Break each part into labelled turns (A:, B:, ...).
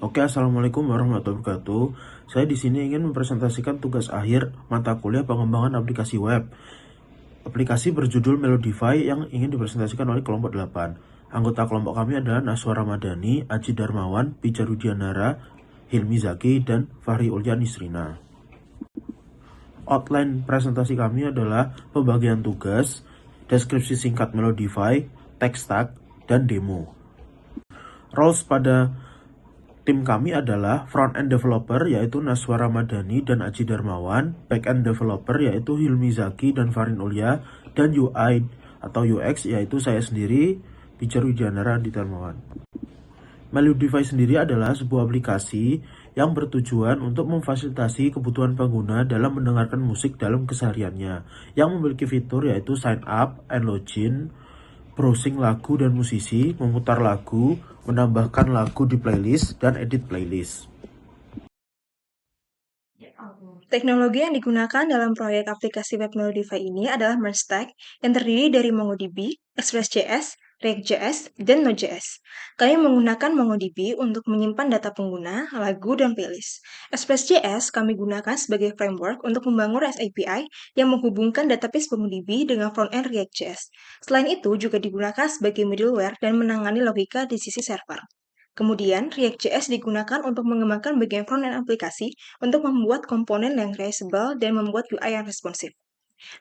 A: Oke, assalamualaikum warahmatullahi wabarakatuh. Saya di sini ingin mempresentasikan tugas akhir mata kuliah pengembangan aplikasi web. Aplikasi berjudul Melodify yang ingin dipresentasikan oleh kelompok 8. Anggota kelompok kami adalah Naswa Ramadhani, Aji Darmawan, Pijar Rudianara, Hilmi Zaki, dan Fahri Ulya Nisrina. Outline presentasi kami adalah pembagian tugas, deskripsi singkat Melodify, text tag, dan demo. Roles pada tim kami adalah front-end developer yaitu Naswa Ramadhani dan Aji Darmawan, back-end developer yaitu Hilmi Zaki dan Farin Ulya, dan UI atau UX yaitu saya sendiri, Pijar Wijanara Andi Darmawan. Melodify sendiri adalah sebuah aplikasi yang bertujuan untuk memfasilitasi kebutuhan pengguna dalam mendengarkan musik dalam kesehariannya, yang memiliki fitur yaitu sign up and login, browsing lagu dan musisi, memutar lagu, menambahkan lagu di playlist, dan edit playlist.
B: Teknologi yang digunakan dalam proyek aplikasi web Melodify ini adalah Merge Stack yang terdiri dari MongoDB, Express.js, React.js, dan Node.js. Kami menggunakan MongoDB untuk menyimpan data pengguna, lagu, dan playlist. Express.js kami gunakan sebagai framework untuk membangun REST API yang menghubungkan database MongoDB dengan front-end React.js. Selain itu juga digunakan sebagai middleware dan menangani logika di sisi server. Kemudian, React.js digunakan untuk mengembangkan bagian front-end aplikasi untuk membuat komponen yang reusable dan membuat UI yang responsif.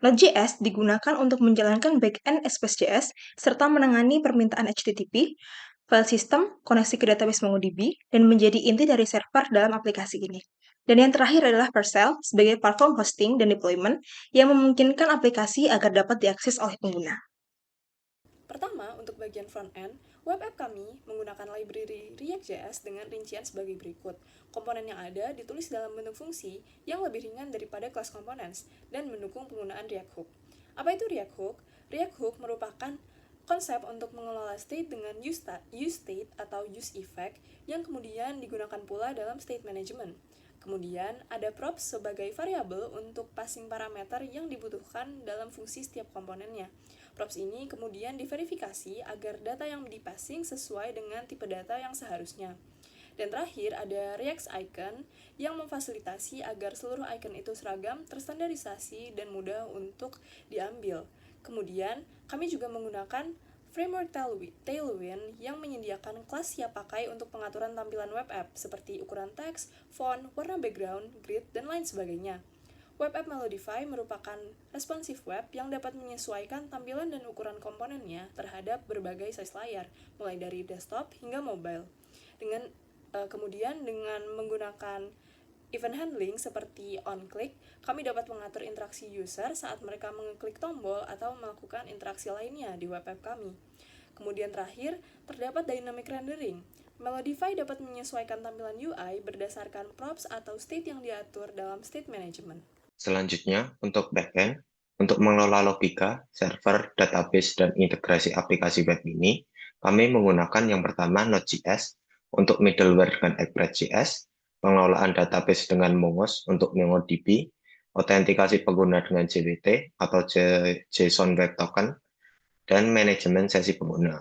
B: Node.js digunakan untuk menjalankan back-end Express.js serta menangani permintaan HTTP, file system, koneksi ke database MongoDB, dan menjadi inti dari server dalam aplikasi ini. Dan yang terakhir adalah Vercel sebagai platform hosting dan deployment yang memungkinkan aplikasi agar dapat diakses oleh pengguna.
C: Pertama, untuk bagian front-end, web app kami menggunakan library React.js dengan rincian sebagai berikut. Komponen yang ada ditulis dalam bentuk fungsi yang lebih ringan daripada class components dan mendukung penggunaan React Hook. Apa itu React Hook? React Hook merupakan konsep untuk mengelola state dengan use state atau use effect yang kemudian digunakan pula dalam state management. Kemudian ada props sebagai variabel untuk passing parameter yang dibutuhkan dalam fungsi setiap komponennya. Props ini kemudian diverifikasi agar data yang dipassing sesuai dengan tipe data yang seharusnya. Dan terakhir ada React Icon yang memfasilitasi agar seluruh icon itu seragam, terstandarisasi, dan mudah untuk diambil. Kemudian kami juga menggunakan framework Tailwind yang menyediakan kelas siap pakai untuk pengaturan tampilan web app seperti ukuran teks, font, warna background, grid, dan lain sebagainya. Web app Melodify merupakan responsive web yang dapat menyesuaikan tampilan dan ukuran komponennya terhadap berbagai size layar, mulai dari desktop hingga mobile. Kemudian dengan menggunakan event handling seperti on-click, kami dapat mengatur interaksi user saat mereka mengeklik tombol atau melakukan interaksi lainnya di web app kami. Kemudian terakhir, terdapat dynamic rendering. Melodify dapat menyesuaikan tampilan UI berdasarkan props atau state yang diatur dalam state management.
D: Selanjutnya, untuk backend, untuk mengelola logika, server, database, dan integrasi aplikasi web ini, kami menggunakan yang pertama Node.js untuk middleware dengan Express.js, pengelolaan database dengan Mongoose untuk MongoDB, autentikasi pengguna dengan JWT atau JSON Web Token, dan manajemen sesi pengguna.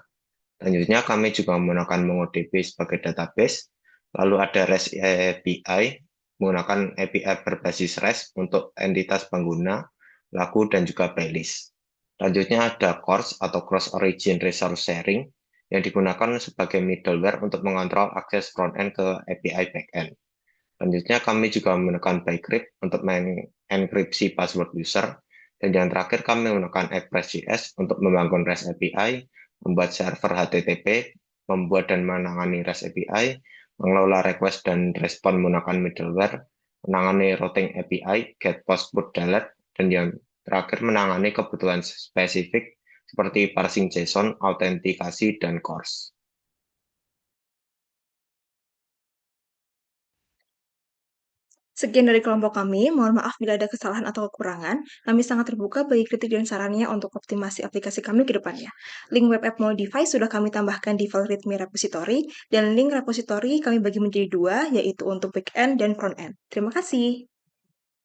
D: Selanjutnya, kami juga menggunakan MongoDB sebagai database, lalu ada REST API, menggunakan API berbasis REST untuk entitas pengguna, lagu, dan juga playlist. Selanjutnya ada CORS atau Cross Origin Resource Sharing yang digunakan sebagai middleware untuk mengontrol akses front-end ke API back-end. Selanjutnya kami juga menggunakan Bcrypt untuk mengenkripsi password user. Dan yang terakhir kami menggunakan Express.js untuk membangun REST API, membuat server HTTP, membuat dan menangani REST API, mengelola request dan respon menggunakan middleware, menangani routing API, get, post, put, delete, dan yang terakhir menangani kebutuhan spesifik seperti parsing JSON, autentikasi, dan CORS.
B: Sekian dari kelompok kami, mohon maaf bila ada kesalahan atau kekurangan. Kami sangat terbuka bagi kritik dan sarannya untuk optimasi aplikasi kami ke depannya. Link web app Molodify sudah kami tambahkan di file readme repository, dan link repository kami bagi menjadi dua, yaitu untuk backend dan frontend. Terima kasih.